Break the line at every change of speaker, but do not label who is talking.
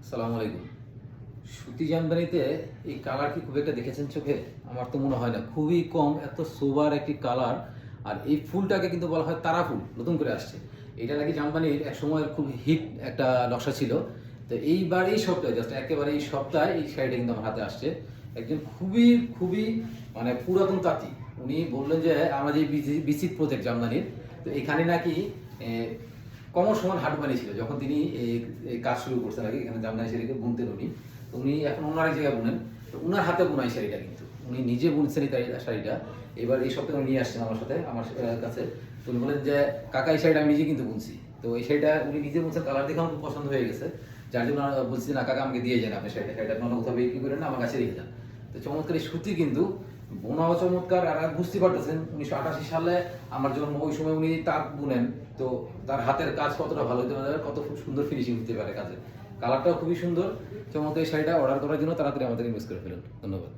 আসসালামু আলাইকুম। সুতি জামদানিতে এই কালার কি খুব একটা দেখেছেন চোখে? আমার তো মনে হয় না। খুবই কম, এত সোবার একটি কালার। আর এই ফুলটাকে কিন্তু বলা হয় তারা ফুল, নতুন করে আসছে। এটা নাকি জামদানির এক সময় খুব হিট একটা নকশা ছিল। তো এইবার এই সপ্তাহে, জাস্ট একেবারে এই সপ্তাহে এই শাড়িটা কিন্তু আমার হাতে আসছে। একজন খুবই খুবই মানে পুরাতন তাঁতি, উনি বললেন যে আমার যে বিচিত্র প্রজেক্ট জামদানির, তো এখানে নাকি কমর সমান হাঁটু বানিয়েছিল যখন তিনি এই কাজ শুরু করছেন আগে এখানে জামদানি শাড়িকে বুনতেন উনি। তো উনি এখন ওনার এক জায়গায় বুনেন, তো ওনার হাতে বোনা এই শাড়িটা, কিন্তু উনি নিজে বুনছেন এই শাড়িটা। এবার এই সপ্তাহে উনি নিয়ে আসছেন আমার সাথে, আমার কাছে। তো উনি বলেন যে কাকা এই শাড়িটা আমি নিজে কিন্তু বুনছি। তো এই শাড়িটা উনি নিজে বুনছেন, কালার দেখে আমার খুব পছন্দ হয়ে গেছে, যার জন্য বলছি যে না কাকা আমাকে দিয়ে যান আপনি শাড়িটা আপনার কোথাও বিক্রি করেন না, আমার কাছে রেখে যান। তো চমৎকার এই সুতি কিন্তু বোনাও চমৎকার। আর বুঝতে পারতেছেন 1988 সালে আমার জন্ম, ওই সময় উনি তাঁত বুনেন। তো তার হাতের কাজ কতটা ভালো হতে পারে, কত খুব সুন্দর ফিনিশিং হতে পারে কাজে। কালারটাও খুবই সুন্দর। চমৎকার এই শাড়িটা অর্ডার করার জন্য তাড়াতাড়ি আমাদের ইনভেস্ট করে ফেলুন। ধন্যবাদ।